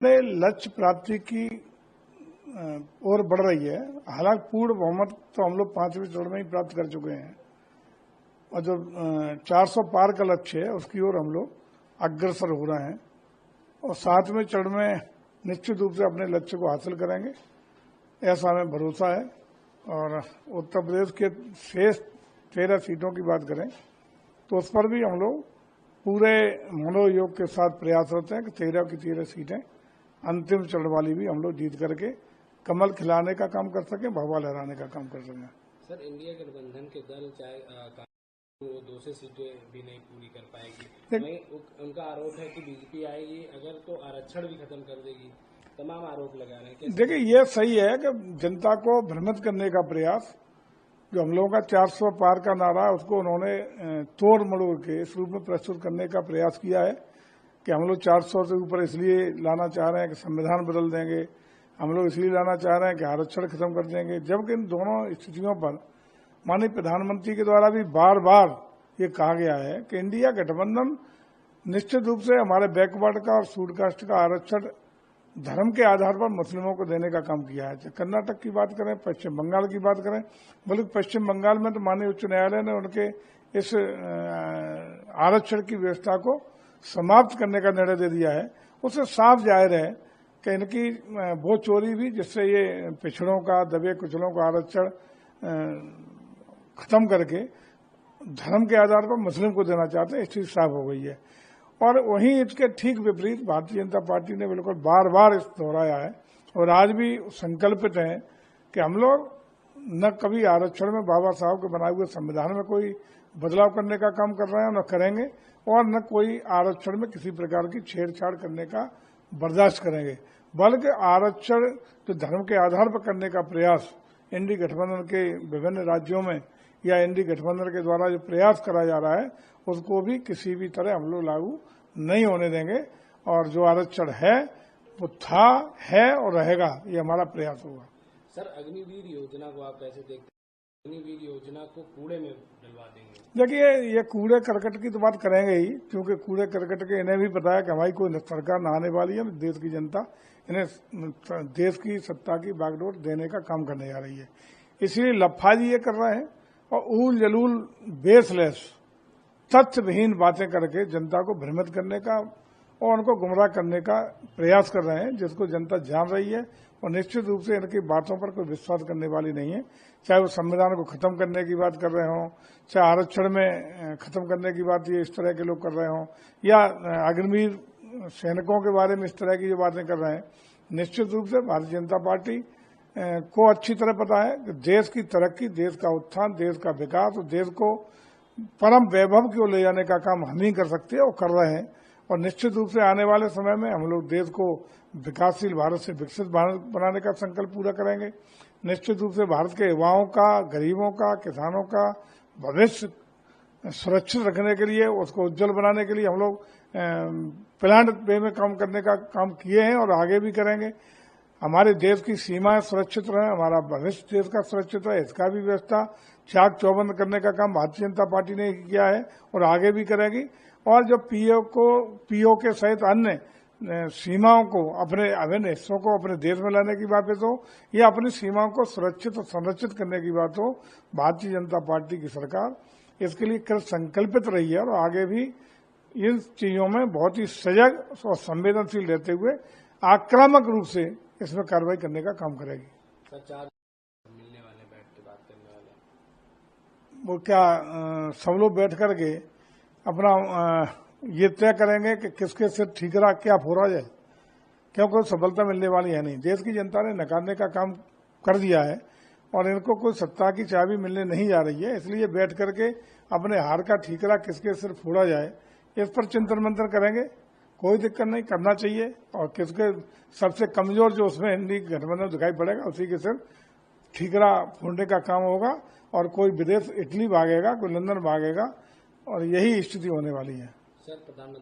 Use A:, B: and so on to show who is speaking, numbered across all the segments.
A: लक्ष्य प्राप्ति की ओर बढ़ रही है। हालांकि पूर्ण बहुमत तो हम लोग 5वें चरण में ही प्राप्त कर चुके हैं और जो 400 पार का लक्ष्य है उसकी ओर हम लोग अग्रसर हो रहे हैं और 7वें चरण में निश्चित रूप से अपने लक्ष्य को हासिल करेंगे, ऐसा हमें भरोसा है। और उत्तर प्रदेश के शेष 13 सीटों की बात करें तो उस पर भी हम लोग पूरे मनोयोग के साथ प्रयासरत हैं कि 13 की 13 सीटें अंतिम चरण वाली भी हम लोग जीत करके कमल खिलाने का काम कर सकें, भगवा लहराने का काम कर सकें।
B: सर, इंडिया गठबंधन के दल चाहे वो 2 से सीटें भी नहीं पूरी कर पाएगी, उनका आरोप है कि बीजेपी आएगी अगर तो आरक्षण भी खत्म कर देगी, तमाम आरोप लगा रहे हैं।
A: देखिए, ये सही है कि जनता को भ्रमित करने का प्रयास, जो हम लोगों का 400 पार का नारा है उसको उन्होंने तोड़ मड़ोड़ के इस रूप में प्रस्तुत करने का प्रयास किया है कि हम लोग 400 से ऊपर इसलिए लाना चाह रहे हैं कि संविधान बदल देंगे, हम लोग इसलिए लाना चाह रहे हैं कि आरक्षण खत्म कर देंगे, जबकि इन दोनों स्थितियों पर माननीय प्रधानमंत्री के द्वारा भी बार बार ये कहा गया है कि इंडिया गठबंधन निश्चित रूप से हमारे बैकवर्ड का और शूडकास्ट का आरक्षण धर्म के आधार पर मुस्लिमों को देने का काम किया है। कर्नाटक की बात करें, पश्चिम बंगाल की बात करें, बल्कि पश्चिम बंगाल में तो माननीय उच्च न्यायालय ने उनके इस आरक्षण की व्यवस्था को समाप्त करने का निर्णय दे दिया है। उससे साफ जाहिर है कि इनकी वो चोरी भी जिससे ये पिछड़ों का, दबे कुचलों का आरक्षण खत्म करके धर्म के आधार पर मुस्लिम को देना चाहते हैं, इस चीज साफ हो गई है। और वहीं इसके ठीक विपरीत भारतीय जनता पार्टी ने बिल्कुल बार बार इस दोहराया है और आज भी संकल्पित है कि हम लोग न कभी आरक्षण में बाबा साहब के बनाए हुए संविधान में कोई बदलाव करने का काम कर रहे हैं, न करेंगे, और न कोई आरक्षण में किसी प्रकार की छेड़छाड़ करने का बर्दाश्त करेंगे। बल्कि आरक्षण जो धर्म के आधार पर करने का प्रयास एनडीए गठबंधन के विभिन्न राज्यों में या एनडीए गठबंधन के द्वारा जो प्रयास करा जा रहा है उसको भी किसी भी तरह हम लोग लागू नहीं होने देंगे। और जो आरक्षण है वो था, है और रहेगा, ये हमारा प्रयास होगा।
B: सर, अग्निवीर योजना को आप कैसे देखते हैं? अग्निवीर योजना को कूड़े में डलवा देंगे?
A: देखिए, ये कूड़े करकट की तो बात करेंगे ही, क्योंकि कूड़े करकट के इन्हें भी पता है कि हमारी कोई सरकार न आने वाली है, देश की जनता इन्हें देश की सत्ता की बागडोर देने का काम करने जा रही है। इसलिए लफाजी ये कर रहे हैं और ऊल जलूल बेसलेस तथ्यविहीन बातें करके जनता को भ्रमित करने का और उनको गुमराह करने का प्रयास कर रहे हैं, जिसको जनता जान रही है। और निश्चित रूप से इनकी बातों पर कोई विश्वास करने वाली नहीं है, चाहे वो संविधान को खत्म करने की बात कर रहे हों, चाहे आरक्षण में खत्म करने की बात ये इस तरह के लोग कर रहे हों, या अग्निवीर सैनिकों के बारे में इस तरह की जो बातें कर रहे हैं। निश्चित रूप से भारतीय जनता पार्टी को अच्छी तरह पता है कि देश की तरक्की, देश का उत्थान, देश का विकास और देश को परम वैभव की ओर ले जाने का काम हम ही कर सकते हैं और कर रहे हैं। और निश्चित रूप से आने वाले समय में हम लोग देश को विकासशील भारत से विकसित भारत बनाने का संकल्प पूरा करेंगे। निश्चित रूप से भारत के युवाओं का, गरीबों का, किसानों का भविष्य सुरक्षित रखने के लिए, उसको उज्जवल बनाने के लिए हम लोग प्लान्ड वे में काम करने का काम किए हैं और आगे भी करेंगे। हमारे देश की सीमाएं सुरक्षित रहे, हमारा भविष्य देश का सुरक्षित रहे, इसका भी व्यवस्था चाक चौबंद करने का काम भारतीय जनता पार्टी ने किया है और आगे भी करेगी। और जो पीओ के सहित अन्य सीमाओं को, अपने अभिन्न हिस्सों को अपने देश में लाने की बात हो या अपनी सीमाओं को सुरक्षित और संरक्षित करने की बात हो, भारतीय जनता पार्टी की सरकार इसके लिए कृत संकल्पित रही है और आगे भी इन चीजों में बहुत ही सजग और संवेदनशील रहते हुए आक्रामक रूप से इसमें कार्रवाई करने का काम करेगी।
B: मिलने वाले, बैठ के बात करने वाले,
A: वो क्या सब लोग बैठ करके अपना ये तय करेंगे कि किसके सिर ठीकरा क्या फोड़ा जाए, क्योंकि सफलता मिलने वाली है नहीं। देश की जनता ने नकारने का काम कर दिया है और इनको कोई सत्ता की चाबी मिलने नहीं जा रही है। इसलिए बैठ करके अपने हार का ठीकरा किसके सिर फोड़ा जाए इस पर चिंतन मंथन करेंगे। कोई दिक्कत नहीं, करना चाहिए। और किसके सबसे कमजोर जो उसमें एनडीए गठबंधन दिखाई पड़ेगा उसी के सिर ठीकरा फोड़ने का काम होगा। और कोई विदेश इटली भागेगा, कोई लंदन भागेगा और यही स्थिति होने वाली है।
B: सर, प्रधानमंत्री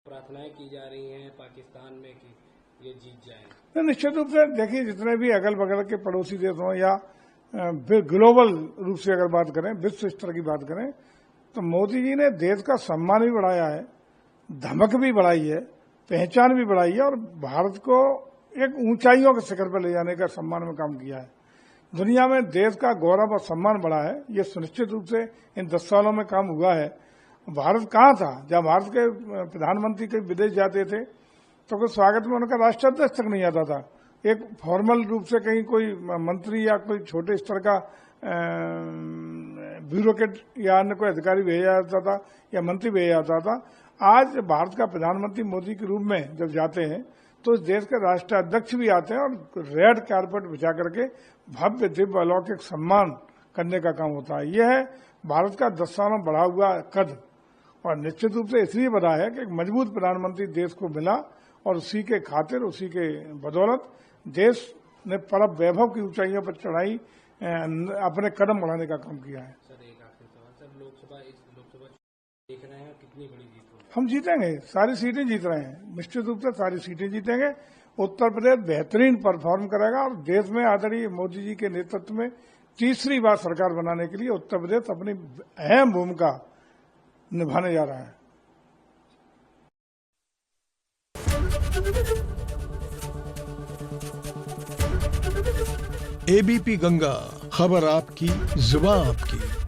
B: प्रार्थनाएं की जा रही हैं पाकिस्तान में कि ये जीत जाए।
A: निश्चित रूप से देखिए, जितने भी अगल बगल के पड़ोसी देश हों या ग्लोबल रूप से अगर बात करें, विश्व स्तर की बात करें, तो मोदी जी ने देश का सम्मान भी बढ़ाया है, धमक भी बढ़ाई है पहचान भी बढ़ाई है और भारत को एक ऊंचाइयों के शिखर पर ले जाने का सम्मान में काम किया है। दुनिया में देश का गौरव और सम्मान बढ़ा है, ये सुनिश्चित रूप से इन 10 सालों में काम हुआ है। भारत कहाँ था जब भारत के प्रधानमंत्री कहीं विदेश जाते थे तो कोई स्वागत में उनका राष्ट्राध्यक्ष तक नहीं आता था। एक फॉर्मल रूप से कहीं कोई मंत्री या कोई छोटे स्तर का ब्यूरोक्रेट या अन्य कोई अधिकारी भेजा जाता था या मंत्री भेजा जाता था। आज भारत का प्रधानमंत्री मोदी के रूप में जब जाते हैं तो इस देश के राष्ट्राध्यक्ष भी आते हैं और रेड कारपेट बिछा करके भव्य दिव्य अलौकिक सम्मान करने का काम होता है। यह है भारत का 10 सालों बढ़ा हुआ कद, और निश्चित रूप से इसलिए बढ़ा है कि एक मजबूत प्रधानमंत्री देश को मिला और उसी के खातिर, उसी के बदौलत देश ने परम वैभव की ऊंचाइयों पर चढ़ाई अपने कदम बढ़ाने का काम किया है।
B: सर एक आखिरी सवाल, सर लोकसभा देख रहे हैं, कितनी बड़ी जीत होगी?
A: हम जीतेंगे, सारी सीटें जीत रहे हैं, निश्चित रूप से सारी सीटें जीतेंगे। उत्तर प्रदेश बेहतरीन परफॉर्म करेगा और देश में आदरणीय मोदी जी के नेतृत्व में तीसरी बार सरकार बनाने के लिए उत्तर प्रदेश अपनी अहम भूमिका निभाने जा रहा है।
C: एबीपी गंगा, खबर आपकी, जुबान आपकी।